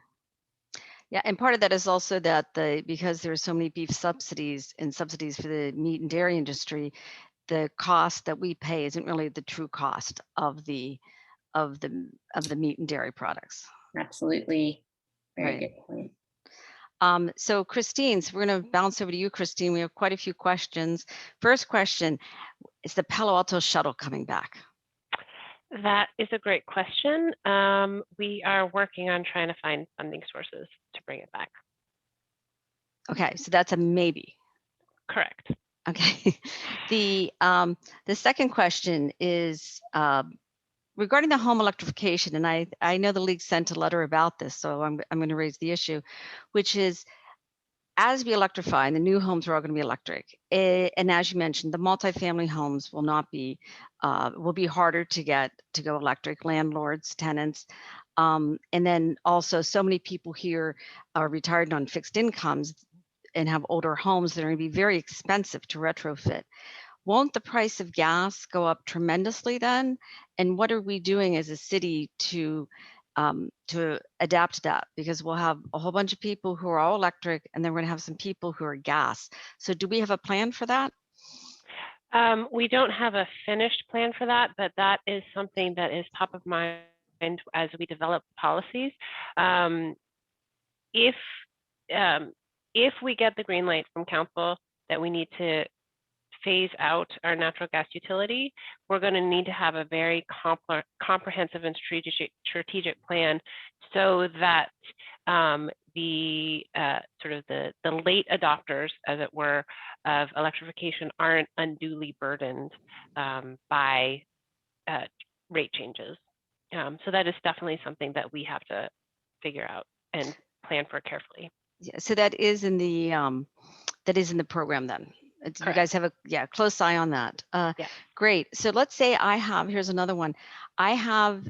Yeah, and part of that is also that because there are so many beef subsidies and subsidies for the meat and dairy industry, the cost that we pay isn't really the true cost of the meat and dairy products. Absolutely. Very Right. good point. So Christine, so we're going to bounce over to you, Christine. We have quite a few questions. First question, is the Palo Alto shuttle coming back? That is a great question. We are working on trying to find funding sources to bring it back. Okay, so that's a maybe. Correct. Okay. The second question is regarding the home electrification, and I know the league sent a letter about this, so I'm going to raise the issue, which is, as we electrify, and the new homes are all going to be electric, and as you mentioned, the multifamily homes will not be, will be harder to get to go electric, landlords, tenants, and then also so many people here are retired on fixed incomes and have older homes that are going to be very expensive to retrofit. Won't the price of gas go up tremendously then? And what are we doing as a city to adapt to that? Because we'll have a whole bunch of people who are all electric, and then we're going to have some people who are gas. So do we have a plan for that? We don't have a finished plan for that, but that is something that is top of mind as we develop policies. If we get the green light from council that we need to phase out our natural gas utility, we're going to need to have a very comprehensive and strategic plan, so that the sort of the late adopters, as it were, of electrification aren't unduly burdened by rate changes. So that is definitely something that we have to figure out and plan for carefully. Yeah, so that is in the program then. You guys have a close eye on that. Yeah. Great. So let's say here's another one. I have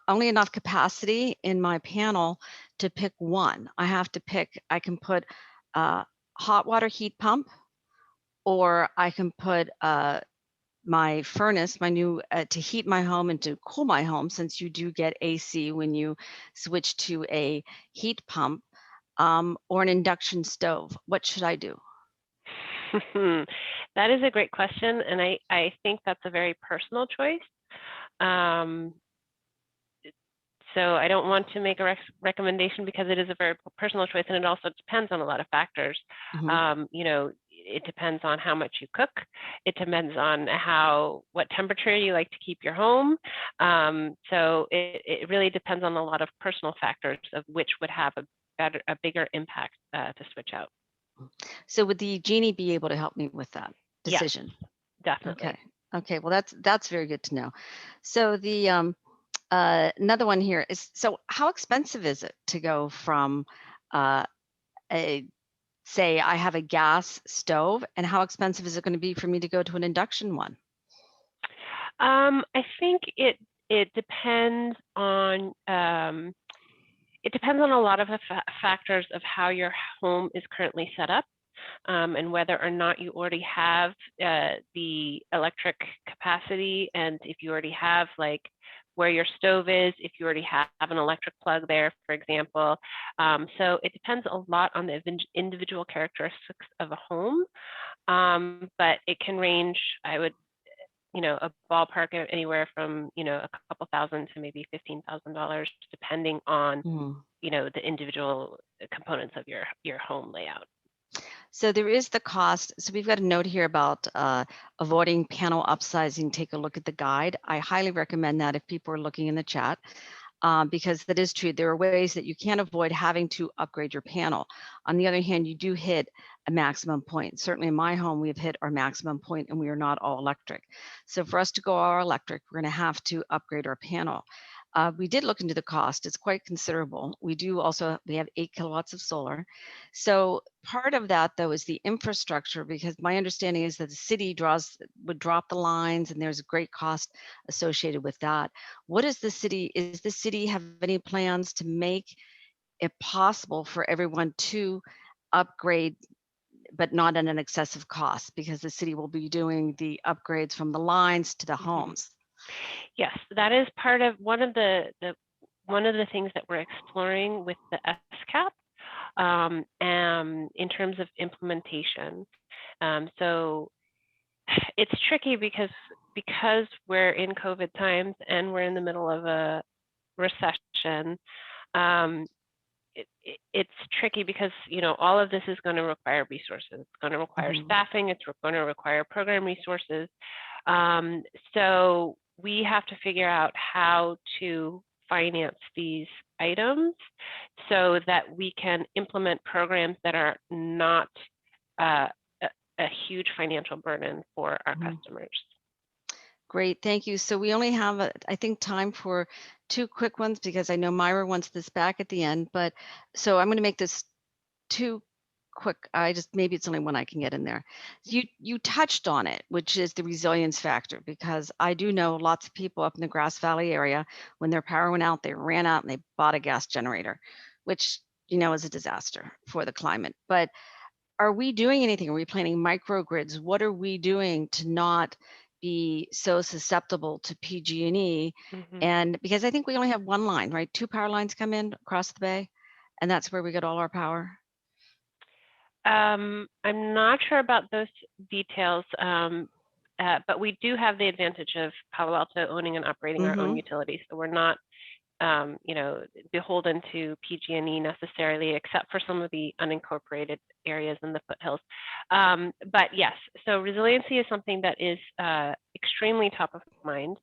only enough capacity in my panel to pick one. I can put a hot water heat pump, or I can put my furnace, my new, to heat my home and to cool my home, since you do get AC when you switch to a heat pump, or an induction stove. What should I do? That is a great question, and I think that's a very personal choice. So I don't want to make a recommendation, because it is a very personal choice, and it also depends on a lot of factors. Mm-hmm. It depends on how much you cook. It depends on what temperature you like to keep your home. So it really depends on a lot of personal factors of which would have a bigger impact to switch out. So would the Genie be able to help me with that decision? Yes, definitely. Okay. Well, that's very good to know. So the Another one here is, so how expensive is it to go from say I have a gas stove, and how expensive is it going to be for me to go to an induction one? I think it depends on a lot of the factors of how your home is currently set up, and whether or not you already have the electric capacity, and if you already have like where your stove is, if you already have an electric plug there, for example. So it depends a lot on the individual characteristics of a home, but it can range, I would, a ballpark of anywhere from, a couple thousand to maybe $15,000, depending on, the individual components of your home layout. So there is the cost. So we've got a note here about avoiding panel upsizing. Take a look at the guide. I highly recommend that if people are looking in the chat, because that is true. There are ways that you can avoid having to upgrade your panel. On the other hand, you do hit a maximum point. Certainly in my home, we've hit our maximum point and we are not all electric. So for us to go all electric, we're going to have to upgrade our panel. We did look into the cost. It's quite considerable. We have 8 kilowatts of solar. So part of that though is the infrastructure, because my understanding is that the city would drop the lines and there's a great cost associated with that. Is the city have any plans to make it possible for everyone to upgrade, but not at an excessive cost, because the city will be doing the upgrades from the lines to the homes? Yes, that is part of one of the things that we're exploring with the SCAP, in terms of implementation. So it's tricky because we're in COVID times and we're in the middle of a recession. It's tricky because all of this is going to require resources. It's going to require staffing. It's going to require program resources. So we have to figure out how to finance these items so that we can implement programs that are not a huge financial burden for our customers. Great, thank you. So we only have, I think, time for 2 quick ones, because I know Myra wants this back at the end. But so I'm going to make this 2 quick. Maybe it's only one I can get in there. You touched on it, which is the resilience factor, because I do know lots of people up in the Grass Valley area, when their power went out, they ran out and they bought a gas generator, which is a disaster for the climate. But are we doing anything? Are we planning microgrids? What are we doing to not be so susceptible to PG&E? And because I think we only have one line, right? 2 power lines come in across the bay, and that's where we get all our power. I'm not sure about those details, but we do have the advantage of Palo Alto owning and operating our own utilities, so we're not beholden to PG&E necessarily, except for some of the unincorporated areas in the foothills. But yes, so resiliency is something that is extremely top of mind.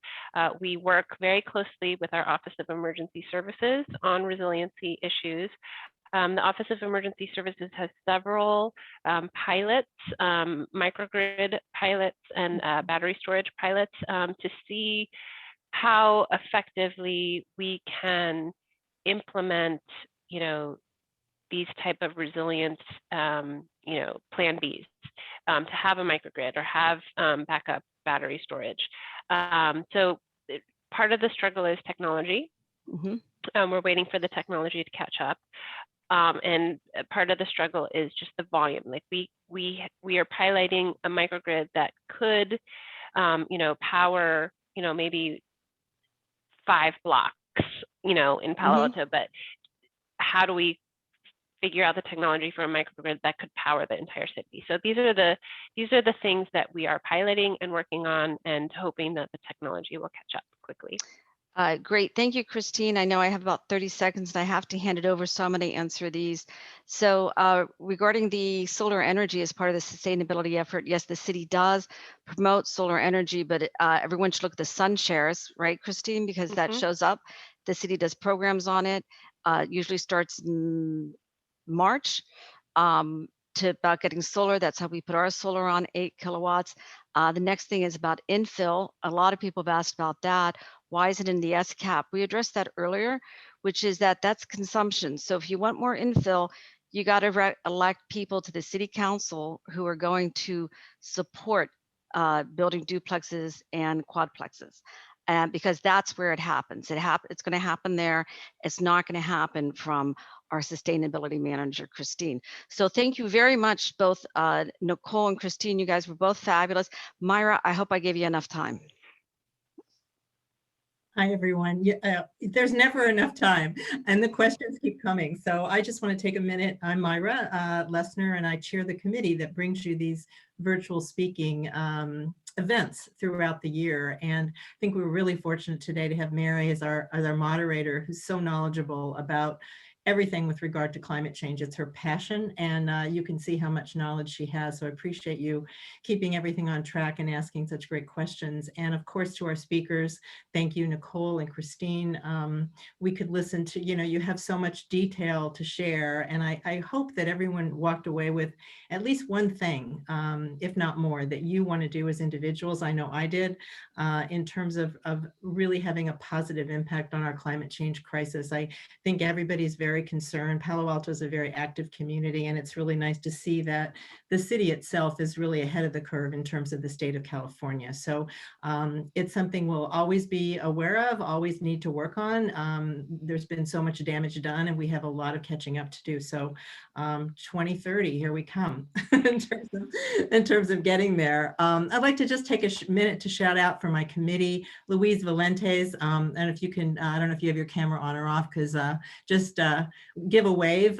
We work very closely with our Office of Emergency Services on resiliency issues. The Office of Emergency Services has several pilots, microgrid pilots and battery storage pilots, to see how effectively we can implement, these type of resilience, plan Bs, to have a microgrid or have backup battery storage. So part of the struggle is technology. We're waiting for the technology to catch up. And part of the struggle is just the volume. Like we are piloting a microgrid that could, power, maybe 5 blocks, in Palo Alto, but how do we figure out the technology for a microgrid that could power the entire city? So these are the things that we are piloting and working on, and hoping that the technology will catch up quickly. Great. Thank you, Christine. I know I have about 30 seconds and I have to hand it over, so I'm going to answer these. So regarding the solar energy as part of the sustainability effort, yes, the city does promote solar energy, but everyone should look at the sun shares, right, Christine? Because that shows up. The city does programs on it. Usually starts in March. About getting solar. That's how we put our solar on, 8 kilowatts. The next thing is about infill. A lot of people have asked about that. Why is it in the SCAP? We addressed that earlier, which is that that's consumption. So if you want more infill, you got to elect people to the city council who are going to support building duplexes and quadplexes. And because that's where it happens. It's going to happen there. It's not going to happen from our sustainability manager, Christine. So thank you very much, both Nicole and Christine. You guys were both fabulous. Myra, I hope I gave you enough time. Hi, everyone. There's never enough time, and the questions keep coming. So I just want to take a minute. I'm Myra Lessner, and I chair the committee that brings you these virtual speaking events throughout the year. And I think we're really fortunate today to have Mary as our moderator, who's so knowledgeable about everything with regard to climate change. It's her passion, and you can see how much knowledge she has. So I appreciate you keeping everything on track and asking such great questions. And of course, to our speakers, thank you, Nicole and Christine. We could listen to, you have so much detail to share. And I hope that everyone walked away with at least one thing, if not more, that you want to do as individuals. I know I did, in terms of really having a positive impact on our climate change crisis. I think everybody's very concerned. Palo Alto is a very active community, and it's really nice to see that the city itself is really ahead of the curve in terms of the state of California. So it's something we'll always be aware of, always need to work on. There's been so much damage done, and we have a lot of catching up to do. So 2030, here we come in terms of getting there. I'd like to just take a minute to shout out for my committee, Louise Valentes. And if you can, I don't know if you have your camera on or off, because just give a wave.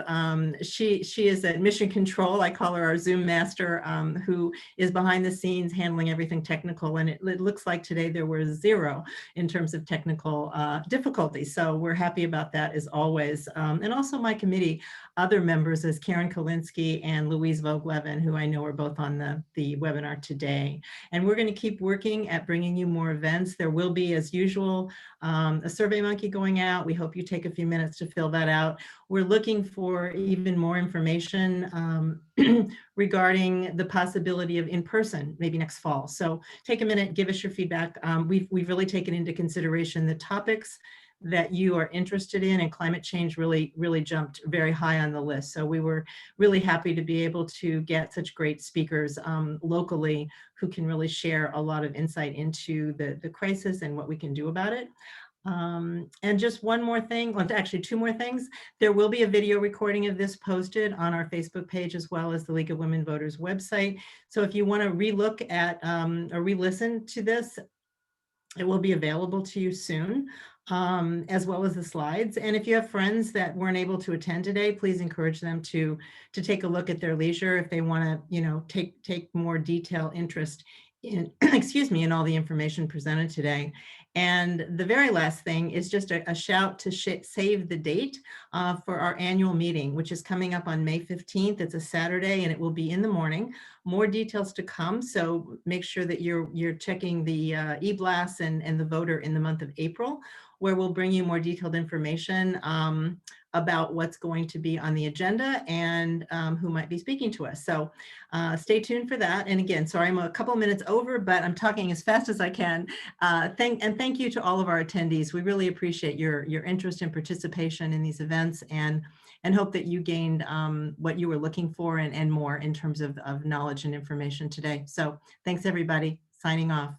She is at Mission Control. I call her our Zoom master, who is behind the scenes handling everything technical. And it looks like today there were 0 in terms of technical difficulties. So we're happy about that as always. And also my committee, other members as Karen Kalinsky and Louise Vogelevin, who I know are both on the webinar today. And we're going to keep working at bringing you more events. There will be, as usual, a Survey Monkey going out. We hope you take a few minutes to fill that out. We're looking for even more information regarding the possibility of in-person, maybe next fall. So take a minute, give us your feedback. We've really taken into consideration the topics that you are interested in, and climate change really jumped very high on the list. So we were really happy to be able to get such great speakers locally who can really share a lot of insight into the crisis and what we can do about it. And just one more thing, well, actually 2 more things. There will be a video recording of this posted on our Facebook page, as well as the League of Women Voters website. So if you want to relook at or re-listen to this, it will be available to you soon, as well as the slides. And if you have friends that weren't able to attend today, please encourage them to take a look at their leisure if they want to, take more detailed interest in, excuse me, in all the information presented today. And the very last thing is just a shout to save the date for our annual meeting, which is coming up on May 15th. It's a Saturday, and it will be in the morning. More details to come, so make sure that you're checking the e-blasts and the voter in the month of April, where we'll bring you more detailed information about what's going to be on the agenda and who might be speaking to us. So stay tuned for that. And again, sorry, I'm a couple minutes over, but I'm talking as fast as I can. Thank you to all of our attendees. We really appreciate your interest and participation in these events, and hope that you gained what you were looking for and more in terms of knowledge and information today. So thanks, everybody. Signing off.